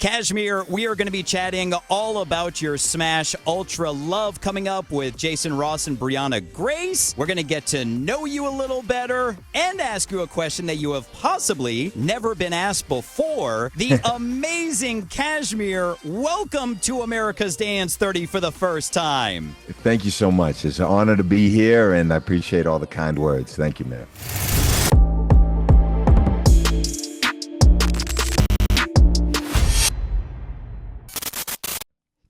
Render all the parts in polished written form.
Kashmir, we are going to be chatting all about your Smash Ultra Love coming up with Jason Ross and Brieanna Grace. We're going to get to know you a little better and ask you a question that you have possibly never been asked before. The amazing Kashmir, welcome to America's Dance 30 for the first time. Thank you so much. It's an honor to be here, and I appreciate all the kind words. Thank you, man.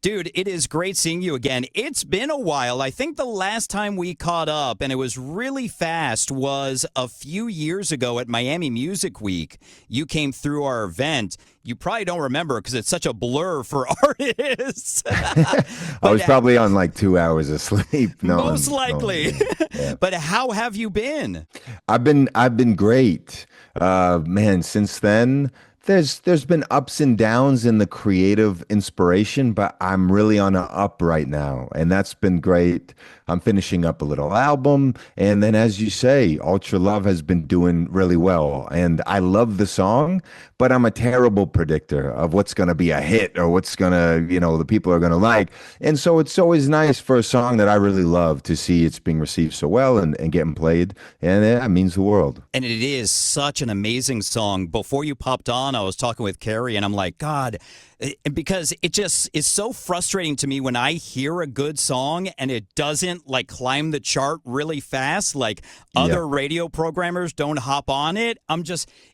Dude, it is great seeing you again. It's been a while. I think the last time we caught up, and it was really fast, was a few years ago at Miami Music Week. You came through our event. You probably don't remember because it's such a blur for artists. I was probably on like 2 hours of sleep. Most likely. Yeah. But how have you been? I've been great. Man, since then, there's been ups and downs in the creative inspiration, but I'm really on an up right now, and that's been great. I'm finishing up a little album, and then as you say, Ultra Love has been doing really well, and I love the song, but I'm a terrible predictor of what's going to be a hit or what's going to, the people are going to like. And so it's always nice for a song that I really love to see it's being received so well and getting played, and that means the world. And it is such an amazing song. Before you popped on, I was talking with Carrie, and I'm like, God, because it just is so frustrating to me when I hear a good song and it doesn't like climb the chart really fast, like other radio programmers don't hop on it.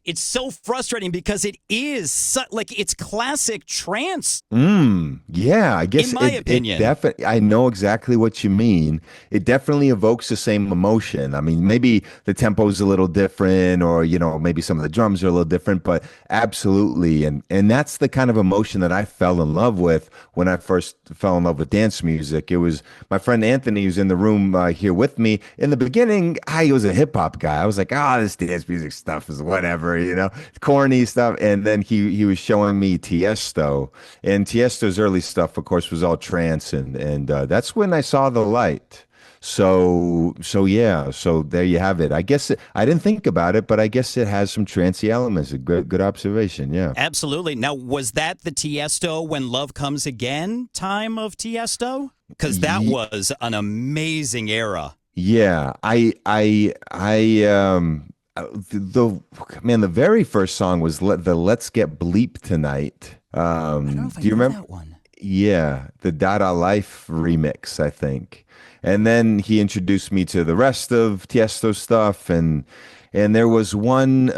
It's so frustrating because it is like it's classic trance. Yeah, I guess in my opinion, I know exactly what you mean. It definitely evokes the same emotion. I mean, maybe the tempo's a little different, or maybe some of the drums are a little different, but absolutely, and that's the kind of emotion that I fell in love with when I first fell in love with dance music. It was my friend Anthony who's in the room here with me. In the beginning, I was a hip hop guy. I was like, this dance music stuff is whatever, corny stuff. And then he was showing me Tiesto, and Tiesto's early stuff, of course, was all trance, and that's when I saw the light. So there you have it. I guess I didn't think about it, but I guess it has some trancey elements. A good observation. Yeah, absolutely. Now, was that the Tiesto When Love Comes Again time of Tiesto? Because that was an amazing era. Yeah, the very first song was the Let's Get Bleep Tonight. I don't know if I do you know remember that one? Yeah, the Dada Life remix, I think. And then he introduced me to the rest of Tiesto stuff, and there was one.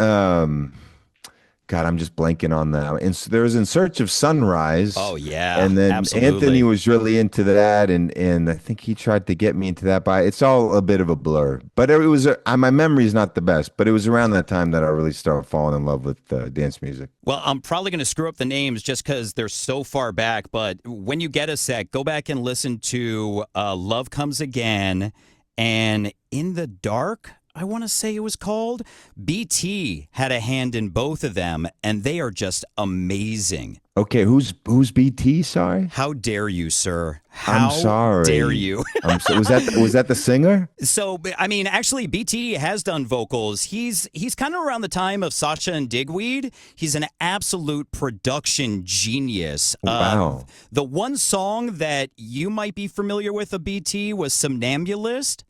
God, I'm just blanking on that. And so there was In Search of Sunrise. Oh yeah, and then absolutely. Anthony was really into that, and I think he tried to get me into that. But it's all a bit of a blur. But it was my memory is not the best. But it was around that time that I really started falling in love with dance music. Well, I'm probably going to screw up the names just because they're so far back. But when you get a sec, go back and listen to Love Comes Again and In the Dark, I want to say it was called. BT had a hand in both of them, and they are just amazing. Okay, who's BT? Sorry, how dare you, sir? I'm sorry. Dare you? Was that the singer? So, I mean, actually, BT has done vocals. He's kind of around the time of Sasha and Digweed. He's an absolute production genius. Wow. The one song that you might be familiar with of BT was Somnambulist.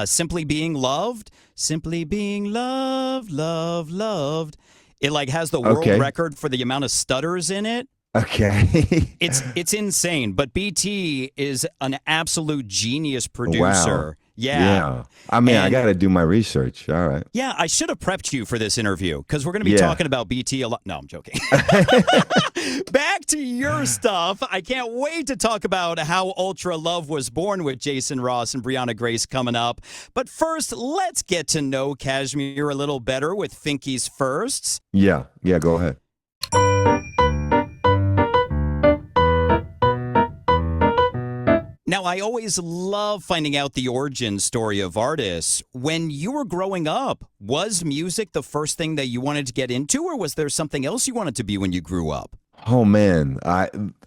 Simply Being Loved. Simply being loved. It like has the world record for the amount of stutters in it. Okay. It's insane, but BT is an absolute genius producer. Wow. Yeah. I mean, I got to do my research. All right. Yeah, I should have prepped you for this interview because we're going to be talking about BT a lot. No, I'm joking. Back to your stuff. I can't wait to talk about how Ultra Love was born with Jason Ross and Brieanna Grace coming up. But first, let's get to know Kashmir a little better with Finky's Firsts. Yeah, go ahead. Now, I always love finding out the origin story of artists. When you were growing up, was music the first thing that you wanted to get into, or was there something else you wanted to be when you grew up? Oh man,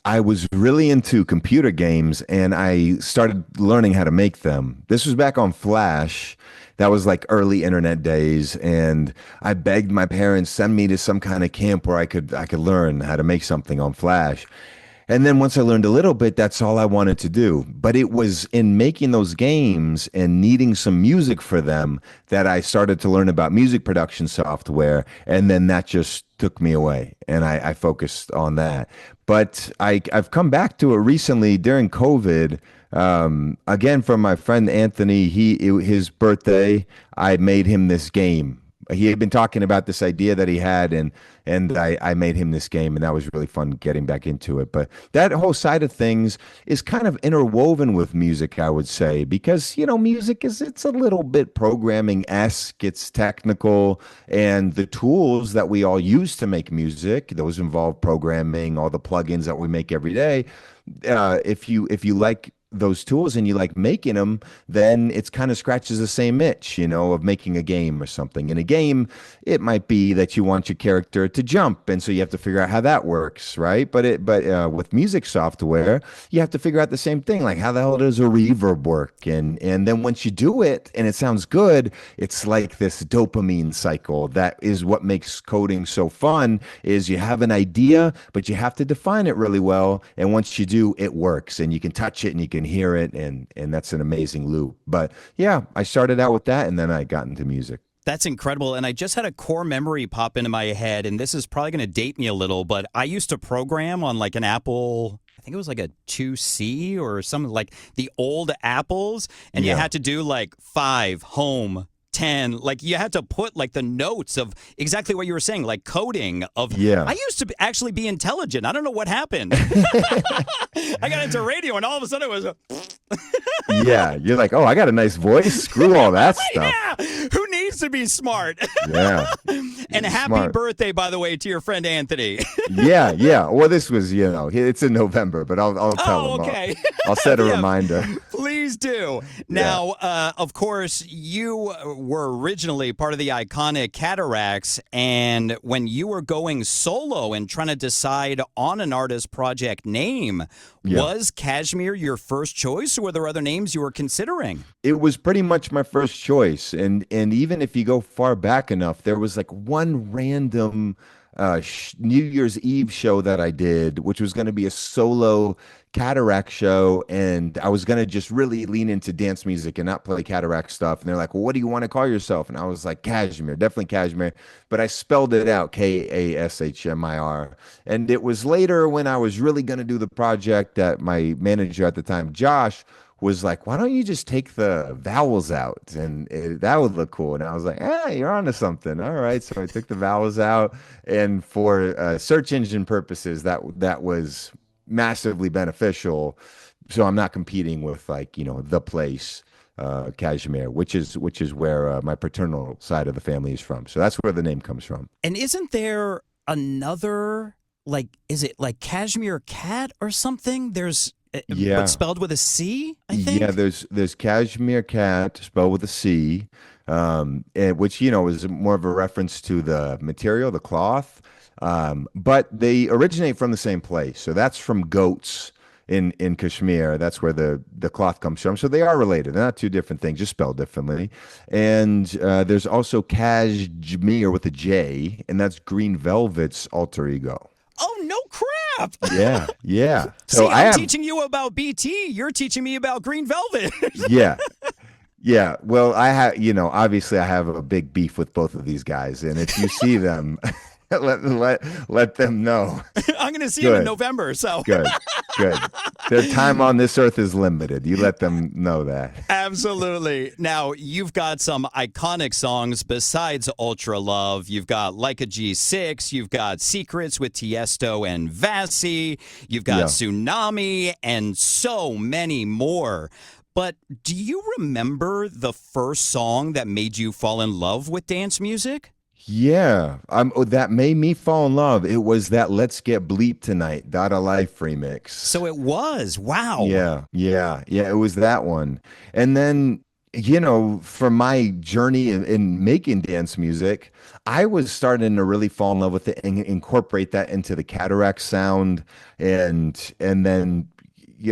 I was really into computer games and I started learning how to make them. This was back on Flash. That was like early internet days, and I begged my parents send me to some kind of camp where I could learn how to make something on Flash. And then once I learned a little bit, that's all I wanted to do. But it was in making those games and needing some music for them that I started to learn about music production software. And then that just took me away. And I focused on that. But I've come back to it recently during COVID. Again, from my friend Anthony, his birthday, I made him this game. He had been talking about this idea that he had, and I made him this game, and that was really fun getting back into it. But that whole side of things is kind of interwoven with music, I would say, because music it's a little bit programming-esque, it's technical, and the tools that we all use to make music, those involve programming, all the plugins that we make every day. If you like those tools and you like making them, then it's kind of scratches the same itch, of making a game or something. In a game, it might be that you want your character to jump, and so you have to figure out how that works, right? But with music software, you have to figure out the same thing, like how the hell does a reverb work? And then once you do it and it sounds good, it's like this dopamine cycle. That is what makes coding so fun. Is you have an idea, but you have to define it really well, and once you do, it works, and you can touch it and you can hear it, and that's an amazing loop. But yeah, I started out with that and then I got into music. That's incredible. And I just had a core memory pop into my head, and this is probably going to date me a little, but I used to program on like an Apple. I think it was like a 2C or something, like the old Apples, and you Yeah. had to do like 5 home 10, like you had to put like the notes of exactly what you were saying, like coding of. Yeah. I used to actually be intelligent. I don't know what happened. I got into radio and all of a sudden it was Yeah, you're like, oh, I got a nice voice. Screw all that stuff. yeah, who needs to be smart? Yeah. And happy Smart. birthday, by the way, to your friend Anthony. Yeah, yeah. Well, this was, it's in November, but I'll tell Oh, him. okay. I'll set a Yeah, reminder. please do. Now, of course, you were originally part of the iconic Cataracts, and when you were going solo and trying to decide on an artist project name, Yeah. was Kashmir your first choice, or were there other names you were considering? It was pretty much my first choice, and even if you go far back enough, there was like one random New Year's Eve show that I did, which was going to be a solo cataract show, and I was going to just really lean into dance music and not play cataract stuff. And they're like, "Well, what do you want to call yourself?" And I was like, "Kashmir, definitely Kashmir," but I spelled it out KASHMIR. And it was later when I was really going to do the project that my manager at the time, Josh, was like, why don't you just take the vowels out and that would look cool? And I was like, you're onto something. All right. So I took the vowels out, and for search engine purposes, that was massively beneficial. So I'm not competing with like, the place, Kashmir, which is where my paternal side of the family is from. So that's where the name comes from. And isn't there another, like, is it like Kashmir Cat or something? There's, Yeah. but spelled with a C, I think? Yeah, there's Cashmere Cat spelled with a C, which is more of a reference to the material, the cloth. But they originate from the same place. So that's from goats in Kashmir. That's where the cloth comes from. So they are related. They're not two different things, just spelled differently. And there's also Kashmir with a J, and that's Green Velvet's alter ego. Oh, no crap. Yeah, yeah. See, I I'm have, teaching you about BT. You're teaching me about Green Velvet. yeah. Yeah, well, I have, obviously I have a big beef with both of these guys, and if you see them, let them know. I'm going to see him in Good. November, so. Good, good. Their time on this earth is limited. You let them know that. Absolutely. Now, you've got some iconic songs besides Ultra Love. You've got Like a G6. You've got Secrets with Tiesto and Vassi. You've got Yeah. Tsunami and so many more. But do you remember the first song that made you fall in love with dance music? Yeah, that made me fall in love. It was that "Let's Get Bleep Tonight" Dada Life remix. So it was. Wow. Yeah, yeah, yeah. It was that one, and then for my journey in making dance music, I was starting to really fall in love with it and incorporate that into the cataract sound, and then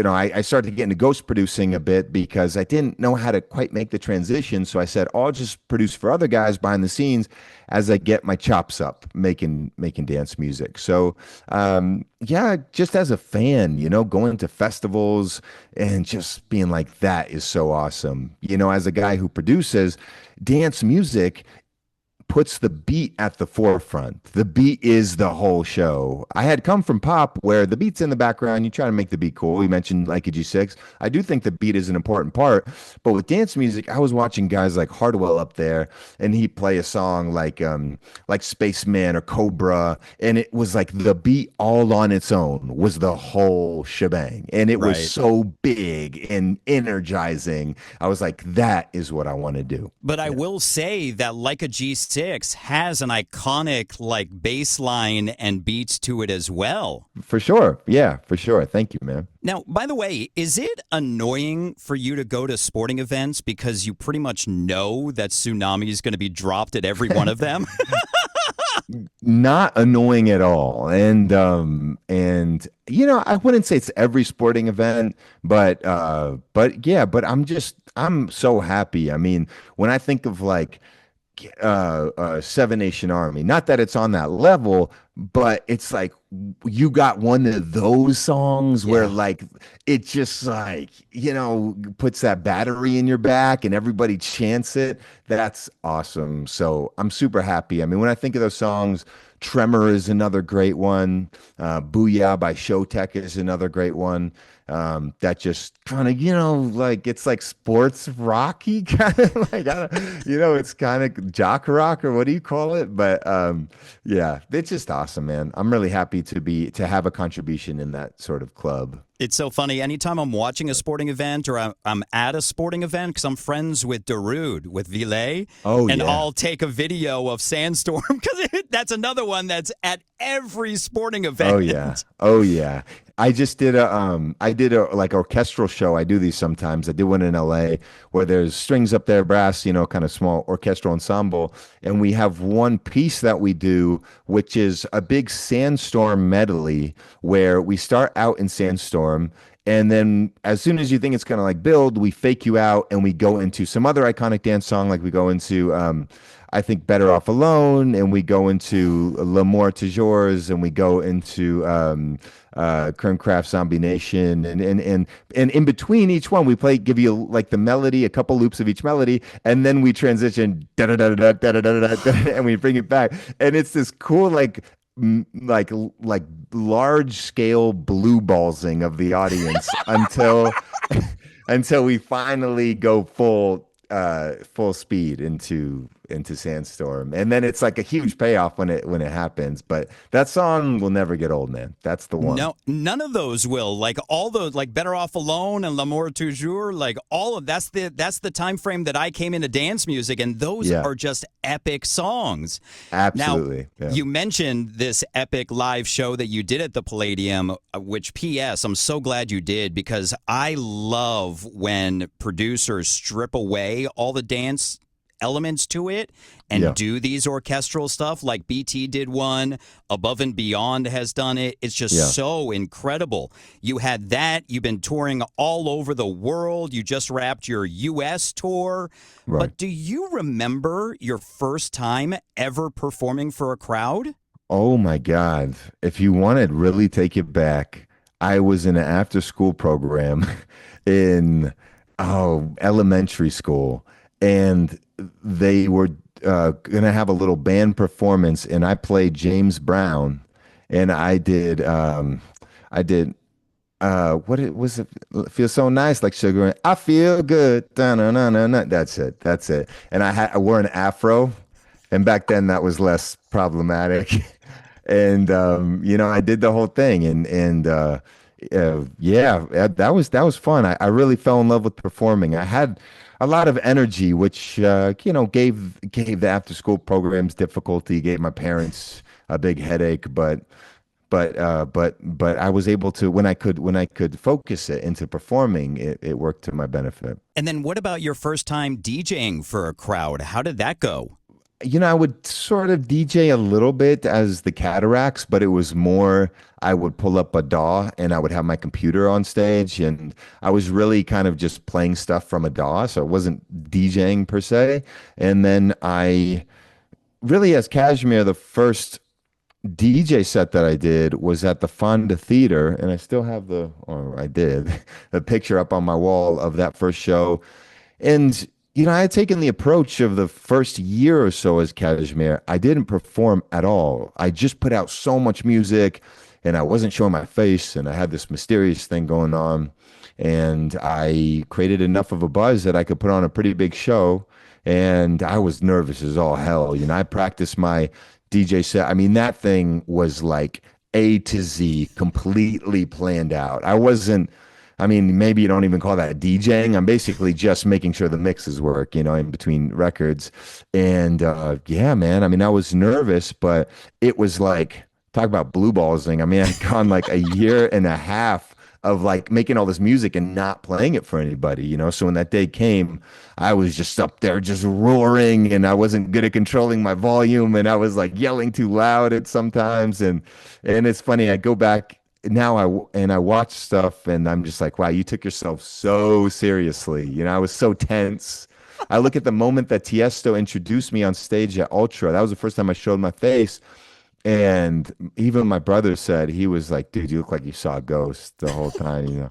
I started to get into ghost producing a bit because I didn't know how to quite make the transition. So I said, I'll just produce for other guys behind the scenes as I get my chops up making dance music. So yeah, just as a fan, going to festivals and just being like, that is so awesome. As a guy who produces dance music, puts the beat at the forefront. The beat is the whole show. I had come from pop where the beat's in the background. You try to make the beat cool. You mentioned like a G6. I do think the beat is an important part. But with dance music, I was watching guys like Hardwell up there, and he'd play a song like Spaceman or Cobra, and it was like the beat all on its own was the whole shebang. And it was Right. so big and energizing. I was like, that is what I want to do. But I Yeah. will say that like a G6 has an iconic like bass line and beats to it as well. For sure. Yeah, for sure. Thank you, man. Now, by the way, is it annoying for you to go to sporting events because you pretty much know that tsunami is going to be dropped at every one of them? Not annoying at all. And I wouldn't say it's every sporting event, but yeah, but I'm so happy. I mean, when I think of like Seven Nation Army. Not that it's on that level, but it's like you got one of those songs where Yeah. like it just like puts that battery in your back and everybody chants it. That's awesome. So I'm super happy. I mean, when I think of those songs, Tremor is another great one. Booyah by Showtek is another great one. That just kind of, like it's like sports rocky kind of like, it's kind of jock rock or what do you call it? But yeah, it's just awesome, man. I'm really happy to have a contribution in that sort of club. It's so funny. Anytime I'm watching a sporting event or I'm at a sporting event, because I'm friends with Darude, with Villet, Oh and yeah. I'll take a video of Sandstorm because that's another one that's at every sporting Oh yeah. event. Oh yeah. I did a like orchestral show. I do these sometimes. I did one in LA where there's strings up there, brass, kind of small orchestral ensemble. And we have one piece that we do, which is a big sandstorm medley where we start out in sandstorm. And then as soon as you think it's gonna like build, we fake you out and we go into some other iconic dance song, like we go into I think Better Off Alone, and we go into L'amour toujours, and we go into Kernkraft Zombie Nation, and in between each one, give you like the melody, a couple loops of each melody, and then we transition da da da da da da da da da, and we bring it back, and it's this cool like large scale blue ballsing of the audience until we finally go full speed into Sandstorm. And then it's like a huge payoff when it happens. But that song will never get old, man. That's the one. No, none of those will. Like all those, like Better Off Alone and L'amour toujours, like all of that's the time frame that I came into dance music, and those Yeah, are just epic songs. Now, absolutely. Yeah. you mentioned this epic live show that you did at the Palladium, which P.S. I'm so glad you did because I love when producers strip away all the dance elements to it and Yeah. do these orchestral stuff like BT did one, Above and Beyond has done it. It's Yeah. just so incredible. You had that, you've been touring all over the world. You just wrapped your US tour. Right. But do you remember your first time ever performing for a crowd? Oh my God. If you want to really take it back, I was in an after school program in elementary school, and they were gonna have a little band performance, and I played James Brown, and I did what it was it feels so nice like sugar and I feel good. Da-na-na-na-na. That's it. And I wore an afro, and back then that was less problematic. And I did the whole thing, and yeah, that was fun. I really fell in love with performing. I had a lot of energy, which gave the after school programs difficulty, gave my parents a big headache, but but I was able to when I could focus it into performing, it worked to my benefit. And then what about your first time DJing for a crowd? How did that go? I would sort of DJ a little bit as the Cataracts, but it was more I would pull up a DAW and I would have my computer on stage, and I was really kind of just playing stuff from a DAW, so it wasn't DJing per se. And then I really, as Kashmir, the first DJ set that I did was at the Fonda Theater, and I still have or I did, the picture up on my wall of that first show. And, I had taken the approach of the first year or so as Kashmir. I didn't perform at all. I just put out so much music and I wasn't showing my face, and I had this mysterious thing going on. And I created enough of a buzz that I could put on a pretty big show. And I was nervous as all hell. I practiced my DJ set. I mean, that thing was like A to Z, completely planned out. I mean, maybe you don't even call that DJing. I'm basically just making sure the mixes work, in between records. And yeah, man, I mean, I was nervous, but it was like, talk about blue ballsing. I mean, I'd gone like a year and a half of like making all this music and not playing it for anybody. So when that day came, I was just up there just roaring, and I wasn't good at controlling my volume, and I was like yelling too loud at sometimes. And it's funny, I go back now I watch stuff and I'm just like, wow, you took yourself so seriously. I was so tense. I look at the moment that Tiesto introduced me on stage at Ultra. That was the first time I showed my face. And even my brother said, he was like, dude, you look like you saw a ghost the whole time.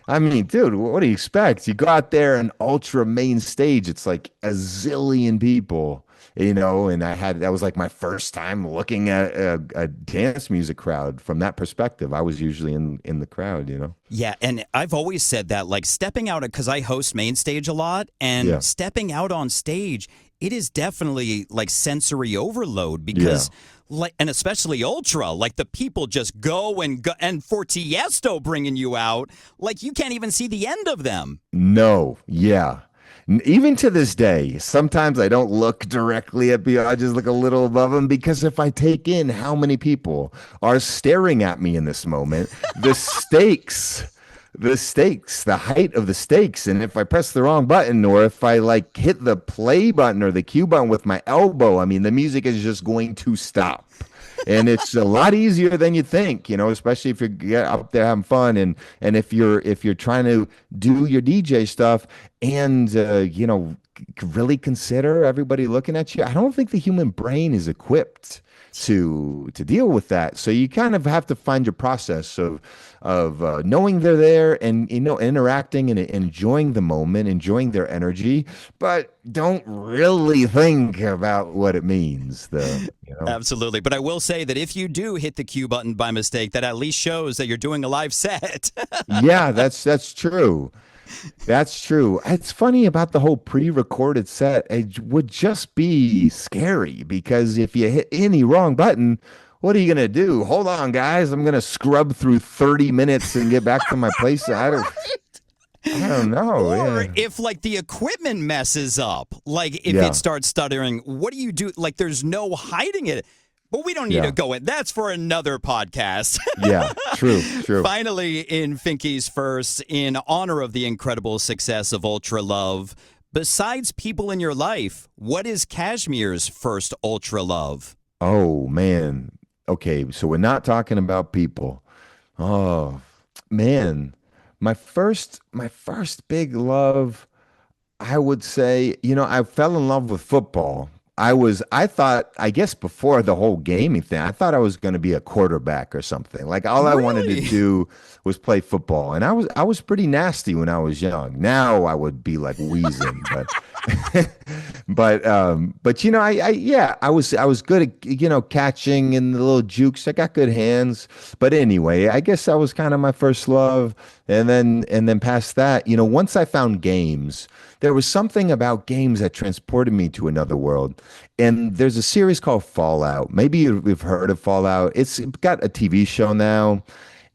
I mean, dude, what do you expect? You go out there and Ultra main stage, it's like a zillion people, and that was like my first time looking at a dance music crowd from that perspective. I was usually in the crowd. Yeah, and I've always said that, like stepping out, because I host main stage a lot, and Yeah. stepping out on stage, it is definitely like sensory overload because. Yeah. Like, and especially Ultra, like the people just go, and for Tiesto bringing you out, like you can't even see the end of them. No, yeah. Even to this day, sometimes I don't look directly at people. I just look a little above them, because if I take in how many people are staring at me in this moment, the height of the stakes. And if I press the wrong button, or if I like hit the play button or the cue button with my elbow, I mean, the music is just going to stop. And it's a lot easier than you think, especially if you're up there having fun, and if you're trying to do your DJ stuff and really consider everybody looking at you. I don't think the human brain is equipped to deal with that. So you kind of have to find your process of knowing they're there, and interacting and enjoying the moment, enjoying their energy, but don't really think about what it means. Absolutely. But I will say that if you do hit the cue button by mistake, that at least shows that you're doing a live set. Yeah, that's true. That's true. It's funny about the whole pre-recorded set. It would just be scary, because if you hit any wrong button, what are you gonna do? Hold on, guys. I'm gonna scrub through 30 minutes and get back to my place. I don't know. Or Yeah. if like the equipment messes up, like if Yeah. it starts stuttering, what do you do? Like there's no hiding it. But we don't need Yeah. to go in. That's for another podcast. Yeah. True. True. Finally, in Finky's first, in honor of the incredible success of Ultra Love, besides people in your life, what is Kashmir's first Ultra Love? Oh man. Okay, so we're not talking about people. Oh man. My first big love, I would say, I fell in love with football. I thought, I guess before the whole gaming thing, I thought I was going to be a quarterback or something. Like all I wanted to Really? do was play football. And I was pretty nasty when I was young. Now I would be like wheezing, but but yeah, I was good at catching and the little jukes. I got good hands. But anyway, I guess that was kind of my first love. And then past that, once I found games, there was something about games that transported me to another world. And there's a series called Fallout. Maybe you've heard of Fallout. It's got a TV show now.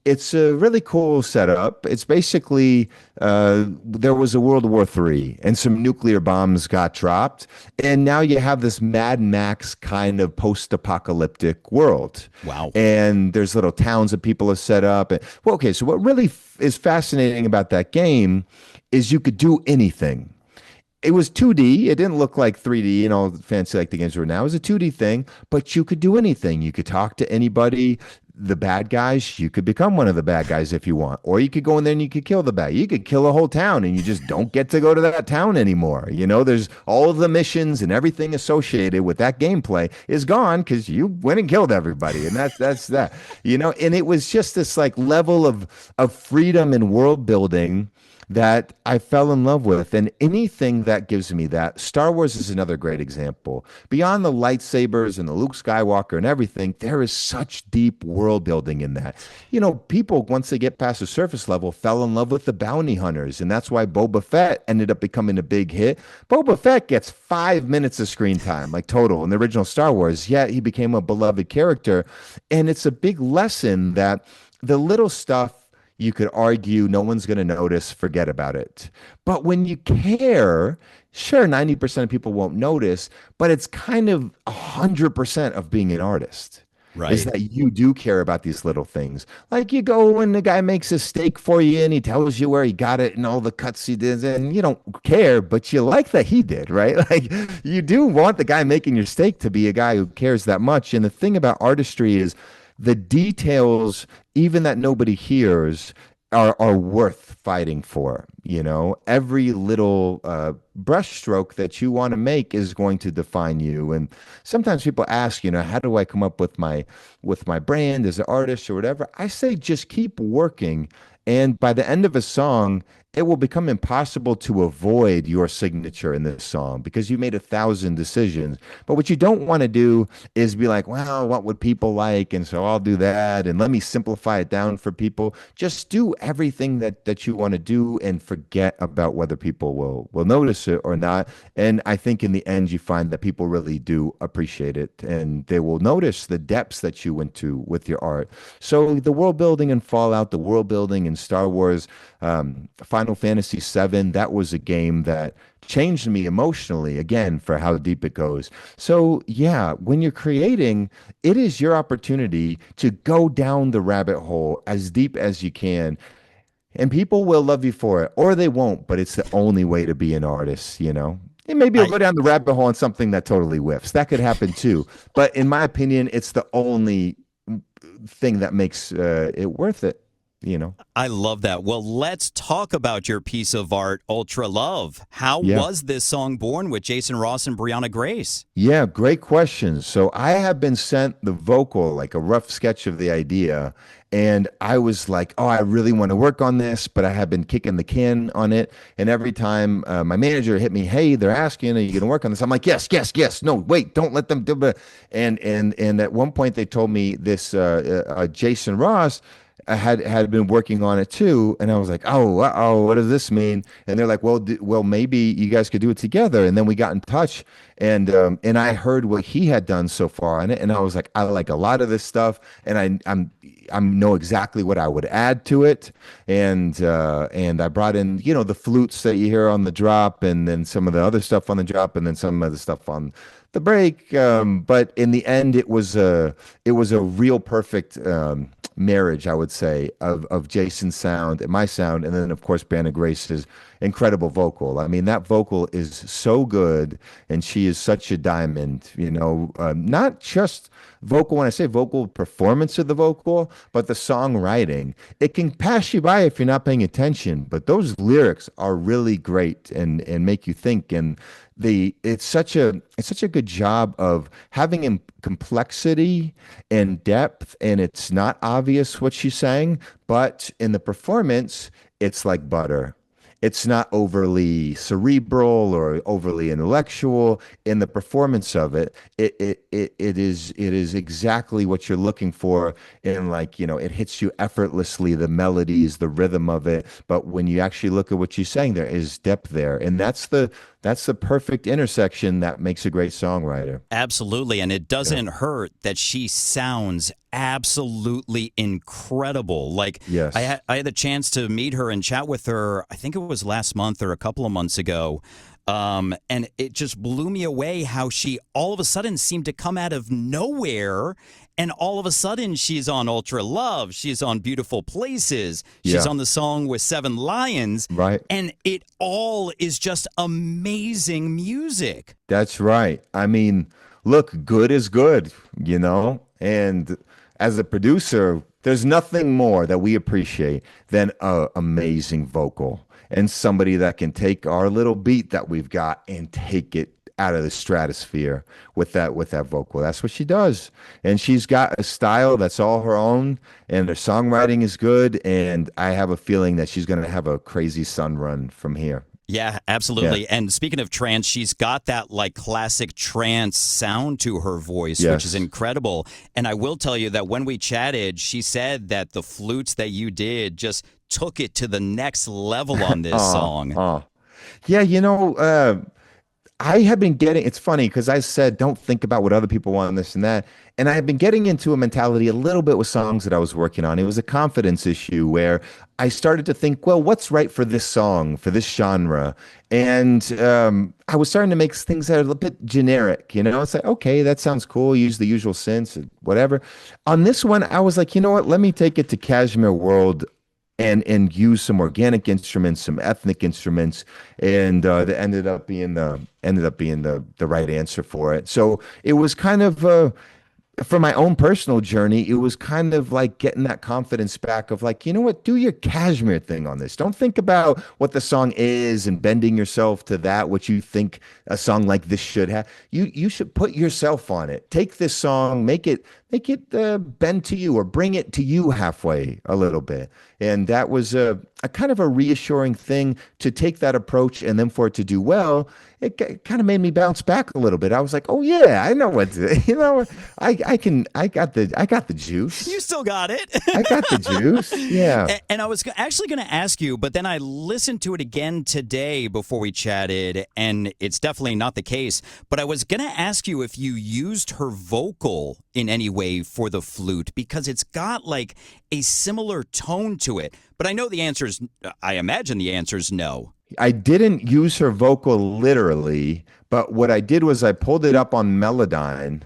It's a really cool setup. It's basically there was a World War III and some nuclear bombs got dropped, and now you have this Mad Max kind of post-apocalyptic world. Wow. And there's little towns that people have set up. And, well, okay, so what really is fascinating about that game is you could do anything. It was 2D. It didn't look like 3D, fancy like the games are now. It was a 2D thing, but you could do anything. You could talk to anybody. The bad guys, you could become one of the bad guys if you want, or you could go in there and you could kill the bad. You could kill a whole town and you just don't get to go to that town anymore. There's all of the missions and everything associated with that gameplay is gone because you went and killed everybody, and that's that. And it was just this like level of freedom and world building that I fell in love with. And anything that gives me that, Star Wars is another great example. Beyond the lightsabers and the Luke Skywalker and everything, there is such deep world building in that. People, once they get past the surface level, fell in love with the bounty hunters. And that's why Boba Fett ended up becoming a big hit. Boba Fett gets 5 minutes of screen time, like total, in the original Star Wars, yet he became a beloved character. And it's a big lesson that the little stuff you could argue no one's going to notice, forget about it. But when you care, sure, 90% of people won't notice, but it's kind of 100% of being an artist. Is Right. that you do care about these little things. Like you go when the guy makes a steak for you and he tells you where he got it and all the cuts he did, and you don't care, but you like that he did, right? Like you do want the guy making your steak to be a guy who cares that much. And the thing about artistry is the details, even that nobody hears, are worth fighting for. Every little brushstroke that you want to make is going to define you. And sometimes people ask, how do I come up with my brand as an artist or whatever? I say just keep working, and by the end of a song, it will become impossible to avoid your signature in this song because you made 1,000 decisions. But what you don't want to do is be like, well, what would people like? And so I'll do that. And let me simplify it down for people. Just do everything that you want to do and forget about whether people will notice it or not. And I think in the end, you find that people really do appreciate it and they will notice the depths that you went to with your art. So the world building in Fallout, the world building in Star Wars, Final Fantasy VII, that was a game that changed me emotionally, again, for how deep it goes. So, yeah, when you're creating, it is your opportunity to go down the rabbit hole as deep as you can. And people will love you for it, or they won't, but it's the only way to be an artist. And maybe you'll I go down the rabbit hole on something that totally whiffs. That could happen too. But in my opinion, it's the only thing that makes it worth it. I love that. Well, let's talk about your piece of art, Ultra Love. How Yeah. was this song born with Jason Ross and Brianna Grace? Yeah, great question. So I have been sent the vocal, like a rough sketch of the idea. And I was like, oh, I really want to work on this, but I have been kicking the can on it. And every time my manager hit me, hey, they're asking, are you going to work on this? I'm like, yes, yes, yes. No, wait, don't let them do it. And at one point they told me this Jason Ross had been working on it too, and I was like, oh, what does this mean? And they're like, well, maybe you guys could do it together. And then we got in touch, and I heard what he had done so far on it, and I was like, I like a lot of this stuff, and I know exactly what I would add to it, and I brought in the flutes that you hear on the drop, and then some of the other stuff on the drop, and then some of the stuff on the break. But in the end, it was a real perfect marriage, I would say, of Jason's sound and my sound, and then of course Banna Grace's incredible vocal. I mean, that vocal is so good, and she is such a diamond. Not just vocal. When I say vocal, performance of the vocal, but the songwriting. It can pass you by if you're not paying attention, but those lyrics are really great and make you think. And it's such a good job of having complexity and depth, and it's not obvious what she's saying, but in the performance, it's like butter. It's not overly cerebral or overly intellectual in the performance of it. It is exactly what you're looking for in, like, it hits you effortlessly, the melodies, the rhythm of it. But when you actually look at what you're saying, there is depth there. And that's the perfect intersection that makes a great songwriter. Absolutely. And it Yeah. doesn't hurt that she sounds absolutely incredible. Like Yes. I had the chance to meet her and chat with her, I think it was last month or a couple of months ago. And it just blew me away how she all of a sudden seemed to come out of nowhere. And all of a sudden, she's on Ultra Love. She's on Beautiful Places. She's Yeah. on the song with Seven Lions. Right. And it all is just amazing music. That's right. I mean, look, good is good. And as a producer, there's nothing more that we appreciate than a amazing vocal and somebody that can take our little beat that we've got and take it out of the stratosphere with that vocal. That's what she does. And she's got a style that's all her own, and her songwriting is good, and I have a feeling that she's going to have a crazy sun run from here. Yeah, Yeah. absolutely. And speaking of trance, she's got that like classic trance sound to her voice, which is Yes. incredible. And I will tell you that when we chatted, she said that the flutes that you did just took it to the next level on this song. Yeah, I have been getting, it's funny because I said, don't think about what other people want, and this and that. And I have been getting into a mentality a little bit with songs that I was working on. It was a confidence issue where I started to think, well, what's right for this song, for this genre? And I was starting to make things that are a little bit generic. It's like, okay, that sounds cool. Use the usual synths, and whatever. On this one, I was like, you know what? Let me take it to Kashmir World and use some organic instruments, some ethnic instruments, and that ended up being the right answer for it. So it was kind of for my own personal journey, it was kind of like getting that confidence back of, like, you know what, do your cashmere thing on this. Don't think about what the song is and bending yourself to that, what you think a song like this should have. You should put yourself on it. Take this song, make it bend to you, or bring it to you halfway a little bit. And that was a kind of a reassuring thing to take that approach, and then for it to do well, it kind of made me bounce back a little bit. I was like, oh yeah, I know what to, I got the juice. You still got it. I got the juice. Yeah. And I was actually going to ask you, but then I listened to it again today before we chatted, and it's definitely not the case. But I was going to ask you if you used her vocal in any way for the flute, because it's got like a similar tone to it. But I know the answer is, I imagine the answer is no. I didn't use her vocal literally, but what I did was I pulled it up on Melodyne,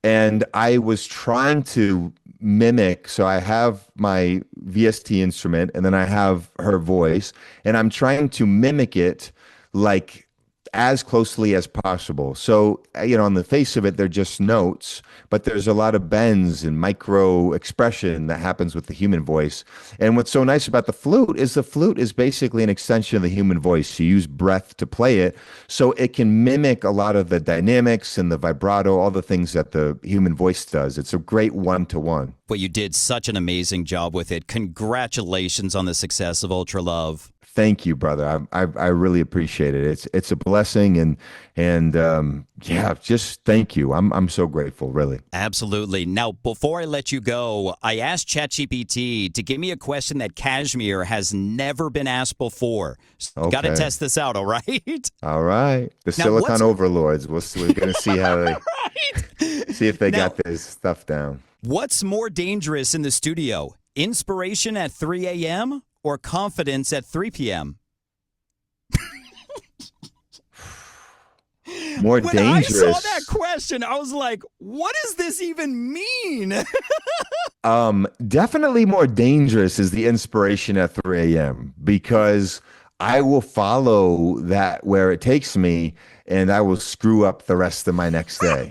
and I was trying to mimic. So I have my VST instrument, and then I have her voice, and I'm trying to mimic it like as closely as possible. So, on the face of it, they're just notes, but there's a lot of bends and micro expression that happens with the human voice. And what's so nice about the flute is basically an extension of the human voice. You use breath to play it, so it can mimic a lot of the dynamics and the vibrato, all the things that the human voice does. It's a great one-to-one. But you did such an amazing job with it. Congratulations on the success of Ultra Love. Thank you, brother. I really appreciate it. It's a blessing, and yeah, just thank you. I'm so grateful, really. Absolutely. Now, before I let you go, I asked ChatGPT to give me a question that Kashmir has never been asked before. Got to Okay. test this out, all right? All right, the Now, Silicon Overlords. We're gonna see how they Right. see if they Now, got this stuff down. what's more dangerous in the studio? Inspiration at 3 a.m. or confidence at 3 p.m.? More When dangerous. I saw that question, I was like, what does this even mean? Definitely more dangerous is the inspiration at 3 a.m. because I will follow that where it takes me, and I will screw up the rest of my next day.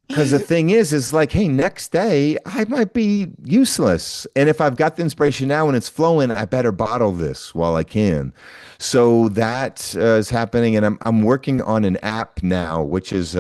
Because the thing is like, hey, next day I might be useless. And if I've got the inspiration now and it's flowing, I better bottle this while I can. So that is happening. And I'm working on an app now, which is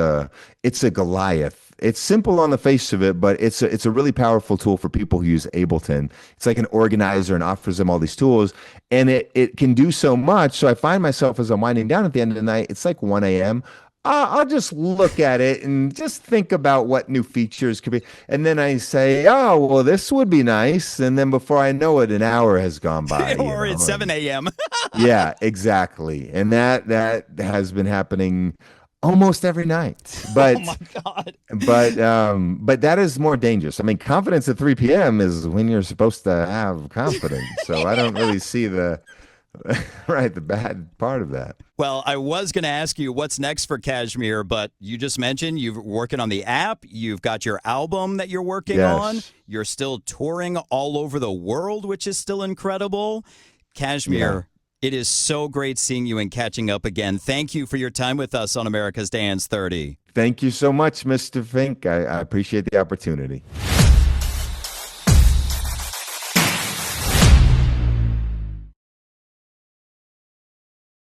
it's a Goliath. It's simple on the face of it, but it's a really powerful tool for people who use Ableton. It's like an organizer and offers them all these tools, and it can do so much. So I find myself as I'm winding down at the end of the night, it's like 1 a.m. I'll just look at it and just think about what new features could be. And then I say, oh, well, this would be nice. And then before I know it, an hour has gone by. Or it's 7 a.m. Yeah, exactly. And that has been happening almost every night. But Oh my God. but that is more dangerous. I mean, confidence at 3 p.m. is when you're supposed to have confidence. So I don't really see the the bad part of that. Well, I was going to ask you what's next for Kashmir, but you just mentioned you're working on the app. You've got your album that you're working on. You're still touring all over the world, which is still incredible. Kashmir, it is so great seeing you and catching up again. Thank you for your time with us on America's Dance 30. Thank you so much, Mr. Fink. I appreciate the opportunity.